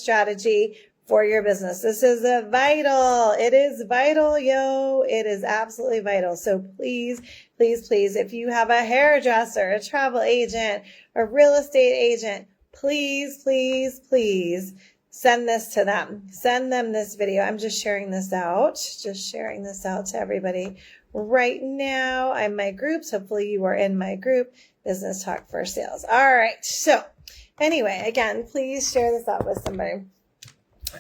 strategy for your business. This is vital. It is vital, yo. It is absolutely vital. So please, please, please, if you have a hairdresser, a travel agent, a real estate agent, please, please, please send this to them. Send them this video. I'm just sharing this out to everybody right now. I'm my groups. Hopefully you are in my group, Business Talk for Sales. All right. So anyway, again, please share this out with somebody.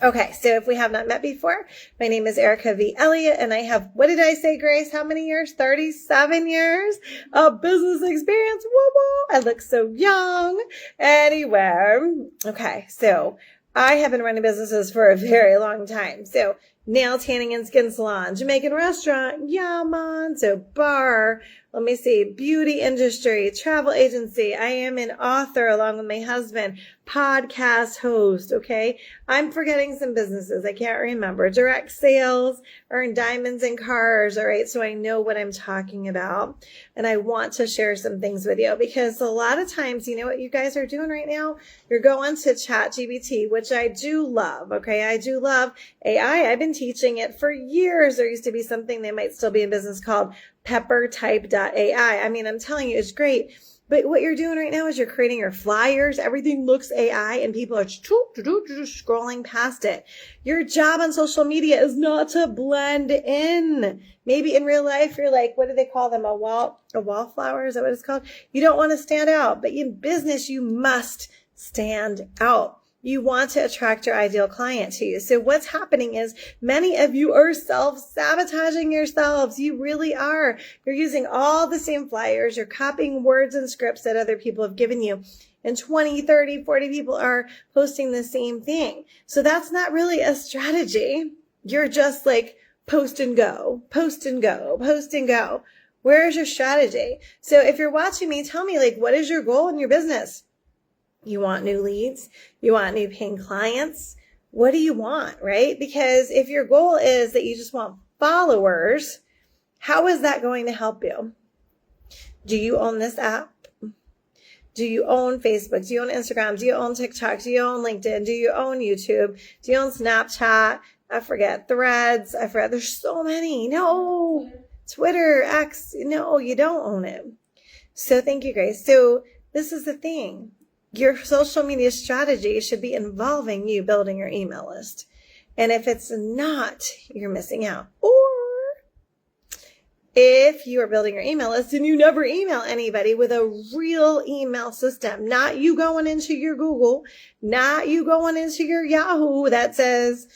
Okay, so if we have not met before, my name is Erica V. Elliott, and I have, what did I say, Grace? How many years? 37 years of business experience. Woo-woo. I look so young. Anyway, okay, so I have been running businesses for a very long time. So nail tanning and skin salon, Jamaican restaurant, yeah, man. So bar, let me see, beauty industry, travel agency. I am an author along with my husband, podcast host. Okay. I'm forgetting some businesses. I can't remember. Direct sales, earn diamonds in cars. All right. So I know what I'm talking about. And I want to share some things with you because a lot of times, you know what you guys are doing right now? You're going to ChatGPT, which I do love. Okay. I do love AI. I've been teaching it for years. There used to be something that might still be in business called peppertype.ai. I mean, I'm telling you, it's great. But what you're doing right now is you're creating your flyers. Everything looks AI and people are scrolling past it. Your job on social media is not to blend in. Maybe in real life, you're like, what do they call them? A wallflower? Is that what it's called? You don't want to stand out, but in business, you must stand out. You want to attract your ideal client to you. So what's happening is many of you are self-sabotaging yourselves. You really are. You're using all the same flyers. You're copying words and scripts that other people have given you. And 20, 30, 40 people are posting the same thing. So that's not really a strategy. You're just like post and go, post and go, post and go. Where's your strategy? So if you're watching me, tell me, like, what is your goal in your business? You want new leads? You want new paying clients? What do you want, right? Because if your goal is that you just want followers, how is that going to help you? Do you own this app? Do you own Facebook? Do you own Instagram? Do you own TikTok? Do you own LinkedIn? Do you own YouTube? Do you own Snapchat? I forget. Threads. I forget. There's so many. No. Twitter, X. No, you don't own it. So thank you, Grace. So this is the thing. Your social media strategy should be involving you building your email list. And if it's not, you're missing out. Or if you are building your email list and you never email anybody with a real email system, not you going into your Google, not you going into your Yahoo that says,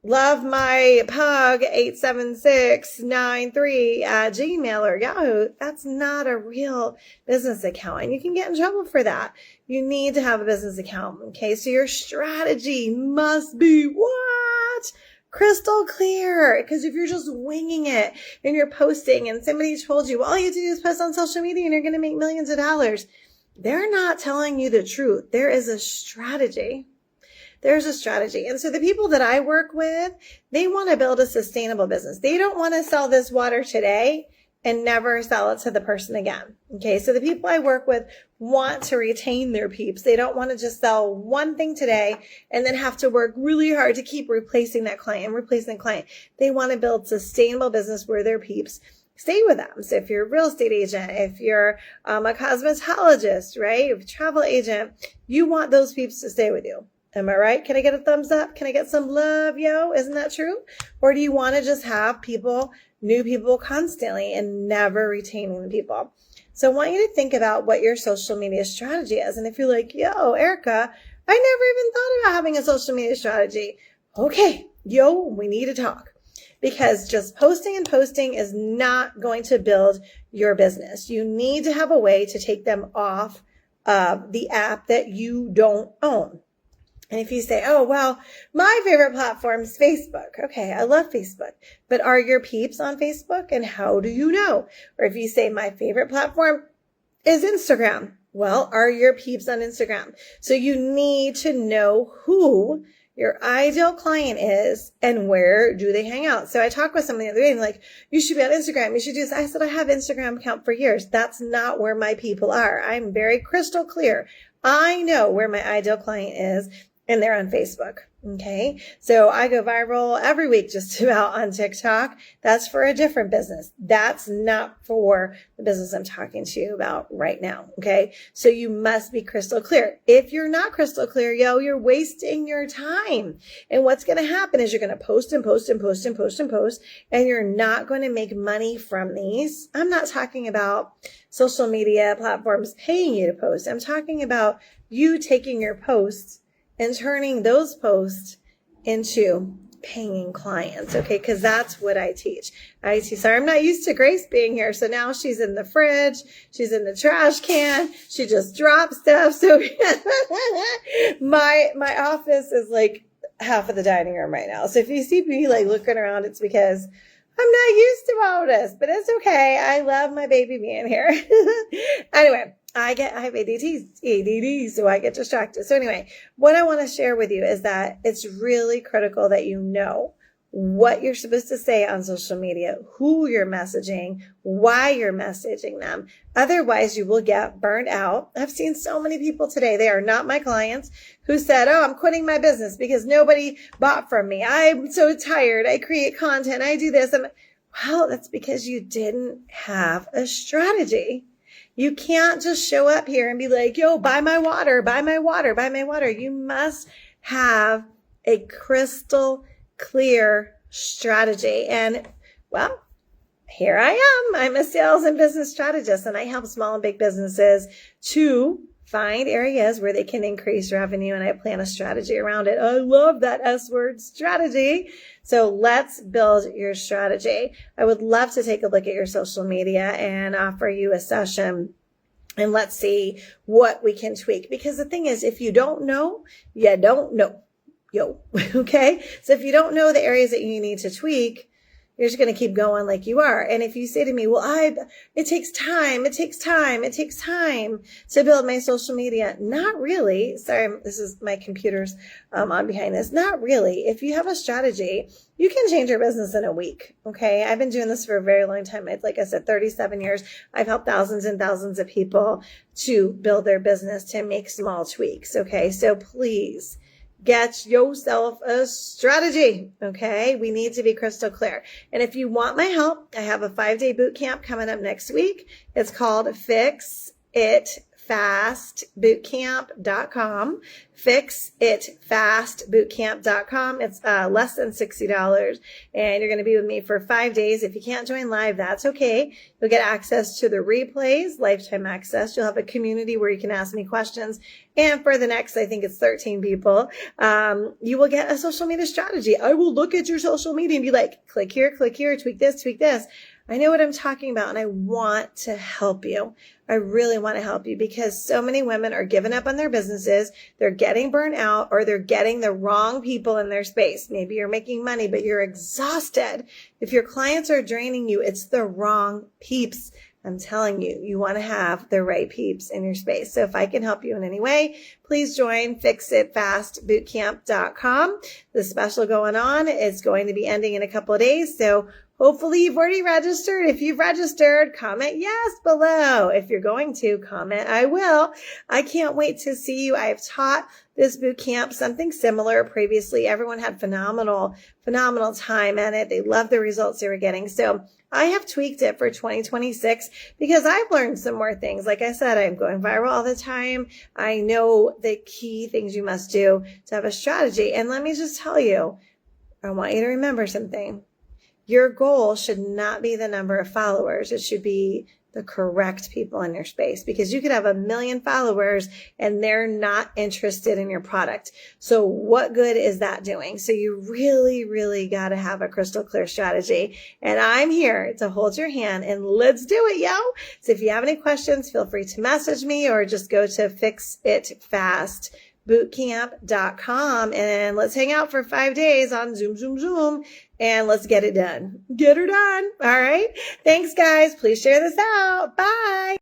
love my pug 87693 at Gmail or Yahoo. That's not a real business account. And you can get in trouble for that. You need to have a business account. Okay. So your strategy must be what? Crystal clear. Because if you're just winging it and you're posting and somebody told you, well, all you have to do is post on social media and you're going to make millions of dollars. They're not telling you the truth. There is a strategy. There's a strategy. And so the people that I work with, they want to build a sustainable business. They don't want to sell this water today and never sell it to the person again. Okay. So the people I work with want to retain their peeps. They don't want to just sell one thing today and then have to work really hard to keep replacing that client and replacing the client. They want to build sustainable business where their peeps stay with them. So if you're a real estate agent, if you're a cosmetologist, right? If you're a travel agent, you want those peeps to stay with you. Am I right? Can I get a thumbs up? Can I get some love, yo? Isn't that true? Or do you want to just have people, new people constantly and never retaining the people? So I want you to think about what your social media strategy is. And if you're like, yo, Erica, I never even thought about having a social media strategy. Okay, yo, we need to talk. Because just posting and posting is not going to build your business. You need to have a way to take them off of the app that you don't own. And if you say, oh, well, my favorite platform is Facebook. Okay, I love Facebook. But are your peeps on Facebook? And how do you know? Or if you say my favorite platform is Instagram. Well, are your peeps on Instagram? So you need to know who your ideal client is and where do they hang out. So I talked with somebody the other day and like, you should be on Instagram. You should do this. I said, I have Instagram account for years. That's not where my people are. I'm very crystal clear. I know where my ideal client is. and they're on Facebook. Okay. So I go viral every week just about on TikTok. That's for a different business. That's not for the business I'm talking to you about right now. Okay. So you must be crystal clear. If you're not crystal clear, you're wasting your time. And what's going to happen is you're going to post and post and post and post and post, and you're not going to make money from these. I'm not talking about social media platforms paying you to post. I'm talking about you taking your posts and turning those posts into paying clients. Okay. Cause that's what I teach. Sorry, I'm not used to Grace being here. So now she's in the fridge. She's in the trash can. She just dropped stuff. So my office is like half of the dining room right now. So if you see me like looking around, it's because I'm not used to all this, but it's okay. I love my baby being here. Anyway. I have ADD, so I get distracted. So anyway, what I want to share with you is that it's really critical that you know what you're supposed to say on social media, who you're messaging, why you're messaging them. Otherwise, you will get burned out. I've seen so many people today, they are not my clients, who said, oh, I'm quitting my business because nobody bought from me. I'm so tired. I create content. I do this. And well, that's because you didn't have a strategy. You can't just show up here and be like, yo, buy my water, buy my water, buy my water. You must have a crystal clear strategy. And well, here I am. I'm a sales and business strategist, and I help small and big businesses to find areas where they can increase revenue, and I plan a strategy around it. I love that S word, strategy. So let's build your strategy. I would love to take a look at your social media and offer you a session, and let's see what we can tweak. Because the thing is, if you don't know, you don't know. Okay? So if you don't know the areas that you need to tweak, you're just going to keep going like you are. And if you say to me, well, it takes time to build my social media. Not really. Sorry, this is my computer's on behind this. Not really. If you have a strategy, you can change your business in a week. Okay. I've been doing this for a very long time. It's like I said, 37 years. I've helped thousands and thousands of people to build their business, to make small tweaks. Okay. So please, get yourself a strategy. Okay. We need to be crystal clear. And if you want my help, I have a 5-day boot camp coming up next week. It's called Fix It fastbootcamp.com, fixitfastbootcamp.com. It's less than $60, and you're going to be with me for 5 days. If you can't join live, that's okay. You'll get access to the replays, lifetime access. You'll have a community where you can ask me questions. And for the next, I think it's 13 people, you will get a social media strategy. I will look at your social media and be like, click here, tweak this, tweak this. I know what I'm talking about, and I want to help you. I really want to help you, because so many women are giving up on their businesses. They're getting burnt out, or they're getting the wrong people in their space. Maybe you're making money, but you're exhausted. If your clients are draining you, it's the wrong peeps. I'm telling you, you want to have the right peeps in your space. So if I can help you in any way, please join fixitfastbootcamp.com. The special going on is going to be ending in a couple of days. So hopefully you've already registered. If you've registered, comment yes below. If you're going to, comment I will. I can't wait to see you. I have taught this boot camp something similar previously. Everyone had phenomenal time in it. They loved the results they were getting. So I have tweaked it for 2026 because I've learned some more things. Like I said, I'm going viral all the time. I know the key things you must do to have a strategy. And let me just tell you, I want you to remember something. Your goal should not be the number of followers. It should be the correct people in your space, because you could have 1 million followers and they're not interested in your product. So what good is that doing? So you really got to have a crystal clear strategy. And I'm here to hold your hand, and let's do it, yo. So if you have any questions, feel free to message me, or just go to fixitfastbootcamp.com and let's hang out for 5 days on Zoom. And let's get it done. Get her done. All right. Thanks, guys. Please share this out. Bye.